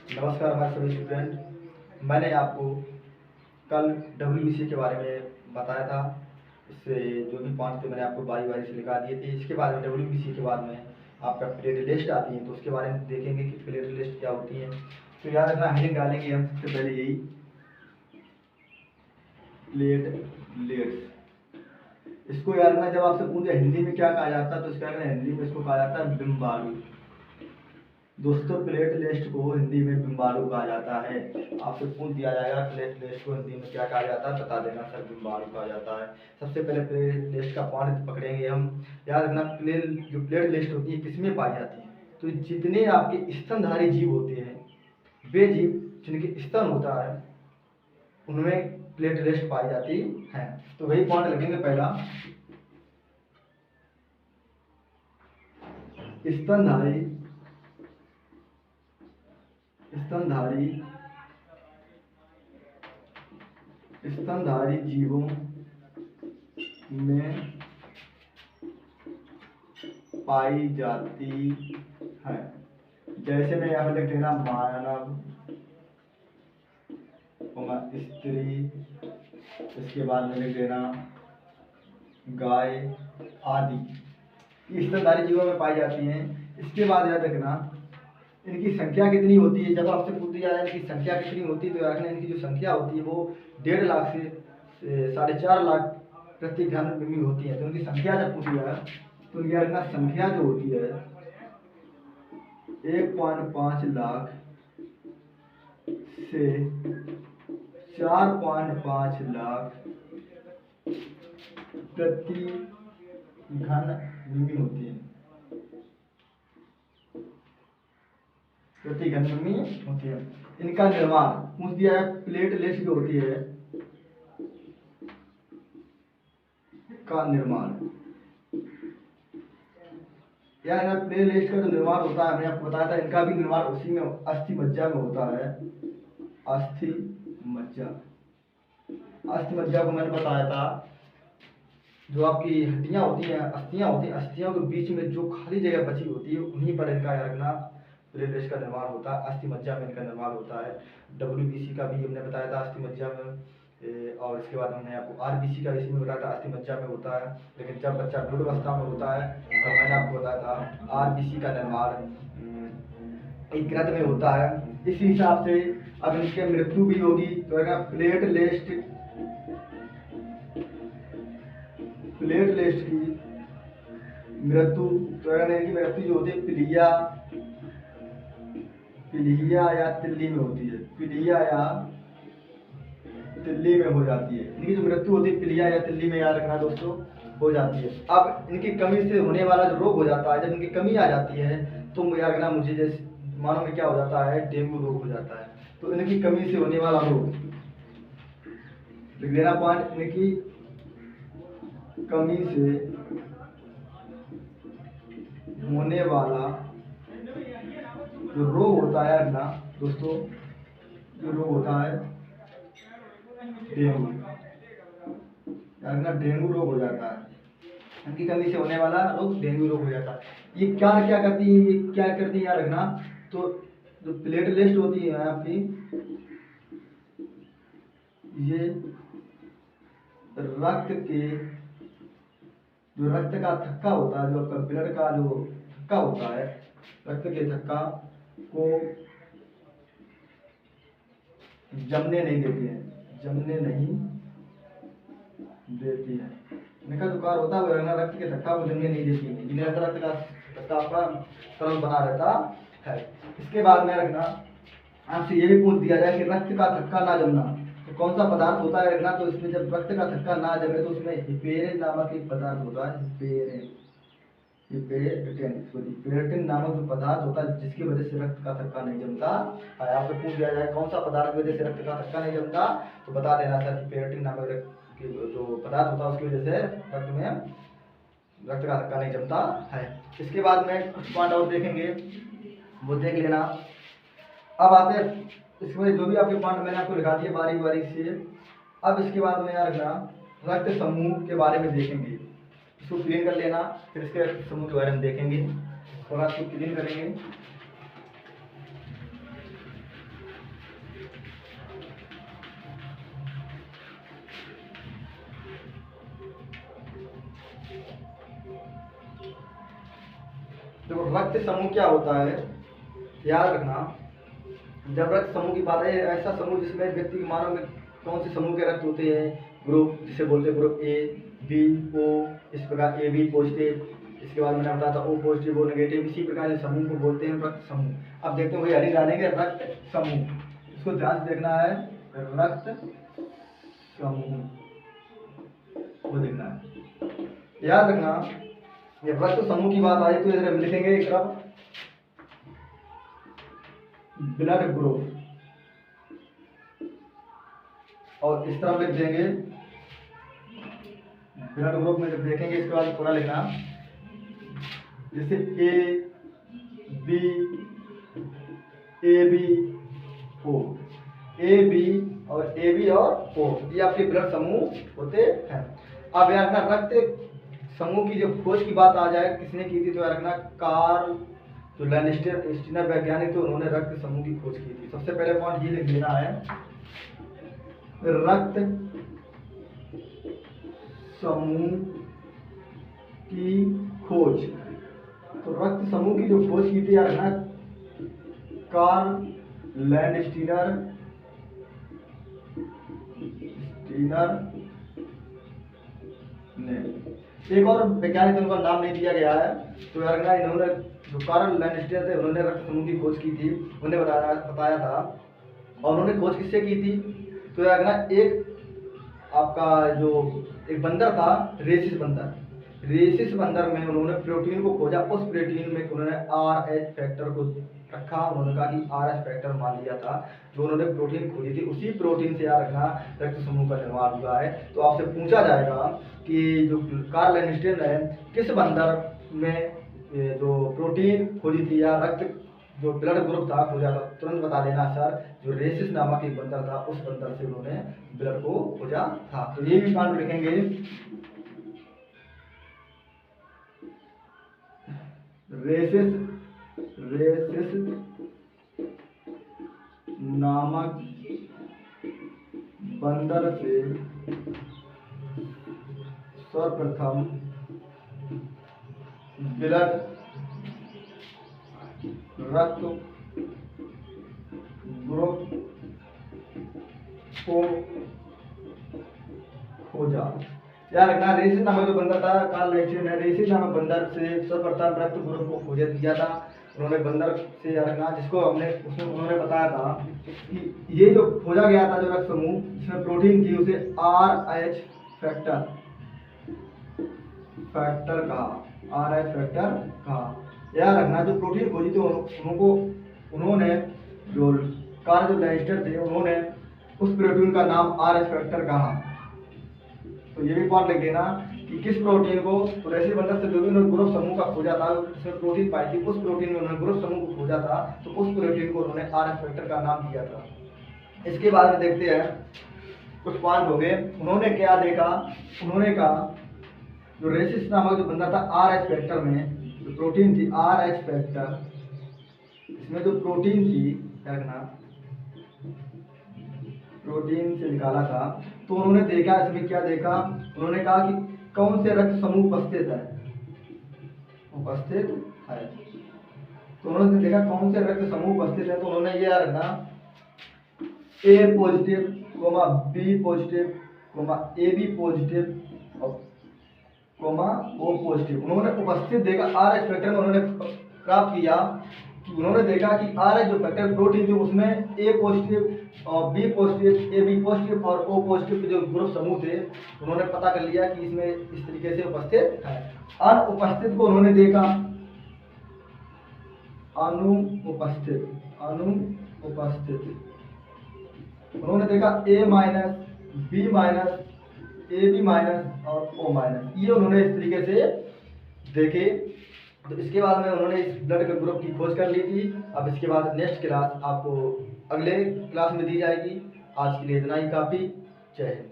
नमस्कार हमारे सभी स्टूडेंट। मैंने आपको कल WBC के बारे में बताया था। इससे जो भी पॉइंट थे मैंने आपको बारी बारी से लिखा दिए थे। इसके बाद में WBC के बाद में आपका प्लेट लिस्ट आती है, तो उसके बारे में देखेंगे कि प्लेट लिस्ट क्या होती है। तो याद रखना, हेडिंग डालेंगे हम सबसे पहले यही प्लेट लिस्ट। इसको याद रखना, जब आपसे पूछे हिंदी में क्या कहा जाता है तो इसका हिंदी में इसको कहा जाता है बिम्बाणु। दोस्तों, प्लेट लिस्ट को हिंदी में बिम्बाणु कहा जाता है। आपसे पूछ दिया जाएगा प्लेट लिस्ट को हिंदी में क्या कहा जाता है, बता देना सर बिम्बाणु कहा जाता है। सबसे पहले प्लेट लिस्ट का पॉइंट पकड़ेंगे हम। याद रखना, जो प्लेट लिस्ट होती है किसमें पाई जाती है, तो जितने आपके स्तनधारी जीव होते हैं, वे जीव जिनके स्तन होता है उनमें प्लेट लिस्ट पाई जाती है। तो वही पॉइंट लगेंगे। पहला, स्तनधारी स्तनधारी जीवों में पाई जाती है। जैसे मैं यहाँ पर लिख देना मानव, स्त्री, इसके बाद में लिख देना गाय आदि। ये स्तनधारी जीवों में पाई जाती हैं। इसके बाद याद रखना इनकी संख्या कितनी होती है। जब आपसे पूछ दिया जाए इनकी संख्या कितनी होती है, तो याद रखना इनकी जो संख्या होती है वो 1.5 लाख से 4.5 लाख प्रति घन मिमी होती है। तो इनकी संख्या जब पूछी जाए तो याद रखना संख्या जो होती है 1.5 लाख से 4.5 लाख प्रति घन मिमी होती है। प्रति घन मिमी होती है। इनका निर्माण पूछ दिया है। प्लेट लिस्ट जो होती है का निर्माण, या प्लेट लिस्ट का जो निर्माण होता है, मैंने आपको बताया था इनका भी निर्माण उसी में अस्थि मज्जा में होता है। अस्थि मज्जा को मैंने बताया था, जो आपकी हड्डियां होती हैं, अस्थियां होती हैं, अस्थियों के बीच में जो खाली जगह बची होती है उन्हीं पर इनका रखना प्लेट लिस्ट का निर्माण होता है। अस्थि मज्जा में इनका निर्माण होता है। WBC का भी हमने बताया था अस्थि मज्जा में, और इसके बाद हमने आपको RBC का इसी में बताया था अस्थि मज्जा में होता है। लेकिन जब बच्चा भ्रूण अवस्था में होता है तो मैंने आपको बताया था RBC का निर्माण एक ग्रंथ में होता है। इस हिसाब से अब इनकी मृत्यु भी होगी। तो प्लेट लिस्ट की मृत्यु, तो इनकी मृत्यु जो होती है पिलिया या तिल्ली में होती है। पिलिया या तिल्ली में हो जाती है। इनकी जो मृत्यु होती है पिलिया या तिल्ली में, याद रखना दोस्तों, हो जाती है। अब इनकी कमी से होने वाला जो रोग हो जाता है, जब इनकी कमी आ जाती है तो याद रखना मुझे जैसे मानो में क्या हो जाता है, डेंगू रोग हो जाता है। तो इनकी कमी से होने वाला रोग लिख देना पॉइंट, इनकी कमी से होने वाला जो रोग होता है ना दोस्तों, जो रोग होता है डेंगू, डेंगू रोग हो जाता है। इनकी कमी से होने वाला रोग डेंगू रोग हो जाता है। ये क्या करती है, ये क्या करती है याद रखना। तो जो प्लेट लिस्ट होती है आपकी, ये रक्त का थक्का होता है, जो आपका ब्लड का जो थक्का होता है, रक्त के थक्का को जमने नहीं देती है। इनका जो कार्य होता है वो रक्त के थक्का को जमने नहीं देती है। जिन्हें रक्त का थक्का आपका तरल बना रहता है। इसके बाद में रखना आपसे ये भी पूछ दिया जाए कि रक्त का थक्का ना जमना तो कौन सा पदार्थ होता है रखना। तो इसमें जब रक्त का थक्का ना जमे तो उसमें हिपेरिन नामक एक पदार्थ होता है। हिपेरिन नामक जो पदार्थ होता है जिसकी वजह से रक्त का थक्का नहीं जमता है। आपसे पूछ दिया जाए कौन सा पदार्थ की वजह से रक्त का थक्का नहीं जमता, तो बता देना सर हिपेरिन नामक जो पदार्थ होता है उसकी वजह से रक्त का थक्का नहीं जमता है। इसके बाद में कुछ पॉइंट और देखेंगे, वो देख लेना। अब आते हैं इसमें जो भी आपके पॉइंट मैंने आपको लिखा दिए बारी बारी से। अब इसके बाद में याद रखना रक्त समूह के बारे में देखेंगे। इसको क्लीन कर लेना, फिर इसके रक्त समूह के बारे में देखेंगे। थोड़ा इसको क्लीन करेंगे। रक्त समूह क्या होता है, याद रखना। जब रक्त समूह की बात है, ऐसा समूह जिसमें व्यक्ति के मानव में कौन से समूह के रक्त होते हैं, ग्रुप जिसे बोलते हैं ग्रुप ए, बी, ओ, इस प्रकार ए बी पॉजिटिव, इसके बाद मैंने बताया था ओ पॉजिटिव, ओ नेगेटिव, इसी प्रकार से समूह को बोलते हैं रक्त समूह। अब देखते हैं वही हरी डालेंगे रक्त समूह, इसको ध्यान से देखना है, रक्त समूह वो देखना है, याद रखना। ये रक्त समूह की बात आई तो इधर हम लिखेंगे एक तरफ ब्लड ग्रुप, और इस तरफ लिख देंगे ब्लड ग्रुप में जब देखेंगे इसके बाद पूरा लिखना, जैसे A B O, A B और ओ, ये आपके ब्लड समूह होते हैं। अब यार रखना रक्त समूह की जब खोज की बात आ जाए किसने की थी, तो यार रखना कार्ल जो लैंडस्टीनर वैज्ञानिक थे, उन्होंने रक्त समूह की खोज की थी। सबसे पहले पॉइंट ये लिख देना है, रक्त समूह की खोज। तो रक्त समूह की जो खोज की थी यार ना कार्ल लैंडस्टीनर ने। एक और वैज्ञानिक उनका नाम नहीं दिया गया है, तो यार ना इन्होंने जो कार्ल लैंडस्टीनर थे उन्होंने रक्त समूह की खोज की थी, उन्हें बताया था। और उन्होंने खोज किससे की थी, तो यार ना एक आपका जो एक बंदर था रेसिस बंदर में उन्होंने प्रोटीन को खोजा। उस प्रोटीन में उन्होंने RH फैक्टर को रखा, उन्होंने कहा कि RH फैक्टर मान लिया था। जो उन्होंने प्रोटीन खोजी थी उसी प्रोटीन से यार रखना रक्त समूह का निर्माण हुआ है। तो आपसे पूछा जाएगा कि जो कार्ल लैंडस्टीनर है किस बंदर में जो प्रोटीन खोजी थी या रक्त जो ब्लड ग्रुप था खोजा था, तुरंत बता देना सर जो रेसिस नामक एक बंदर था उस बंदर से उन्होंने ब्लड को खोजा था। तो ये भी पॉइंट लिखेंगे, रेसिस नामक बंदर से सर्वप्रथम ब्लड रक्त ग्रुप को खोजा। याद रखना रेसिस नामक जो बंदर था कार्ल लैंडस्टीनर ने रेसिस नामक बंदर से सर्वप्रथम रक्त ग्रुप को खोज दिया था। उन्होंने बंदर से याद रखना जिसको हमने उसमें उन्होंने बताया था कि ये जो खोजा गया था जो रक्त समूह जिसमें प्रोटीन थी उसे RH फैक्टर कहा। याद रखना जो प्रोटीन खोजी थी उन्होंने जो कार्ल लैंडस्टीनर थे उन्होंने उस प्रोटीन का नाम RH फैक्टर कहा। तो ये भी पॉइंट लिख देना कि किस प्रोटीन को, तो रेसिस बंदर से जो भी उन्होंने ग्रुप समूह का खोजा था जिसमें प्रोटीन पाई थी उस प्रोटीन में उन्होंने ग्रुप समूह को खोजा था, तो उस प्रोटीन को उन्होंने RH फैक्टर का नाम दिया था। इसके बाद में देखते हैं कुछ पॉइंट हो गए। उन्होंने क्या देखा, उन्होंने कहा जो रेसिस नामक जो बंदर था RH फैक्टर में जो प्रोटीन थी RH फैक्टर, इसमें जो प्रोटीन थी देखना प्रोटीन से निकाला था, तो उन्होंने देखा इसमें क्या देखा, उन्होंने कहा कि कौन से रक्त समूह उपस्थित है। तो उन्होंने देखा कौन से रक्त समूह उपस्थित है, तो उन्होंने ये रखना A positive, B positive, AB positive और O पॉजिटिव। उन्होंने उपस्थित देखा RH फैक्टर में उन्होंने प्राप्त किया कि उन्होंने देखा कि RH जो फैक्टर प्रोटीन थी उसमें A पॉजिटिव और B पॉजिटिव, AB पॉजिटिव और O पॉजिटिव के जो ग्रुप समूह थे उन्होंने पता कर लिया कि इसमें इस तरीके से उपस्थित है। अनुपस्थित को उन्होंने देखा, अनुपस्थित उन्होंने देखा A-, B-, AB- और O-, ये उन्होंने इस तरीके से देखे। तो इसके बाद में उन्होंने इस ब्लड के ग्रुप की खोज कर ली थी। अब इसके बाद नेक्स्ट क्लास आपको अगले क्लास में दी जाएगी। आज के लिए इतना ही काफ़ी। जय हिंद।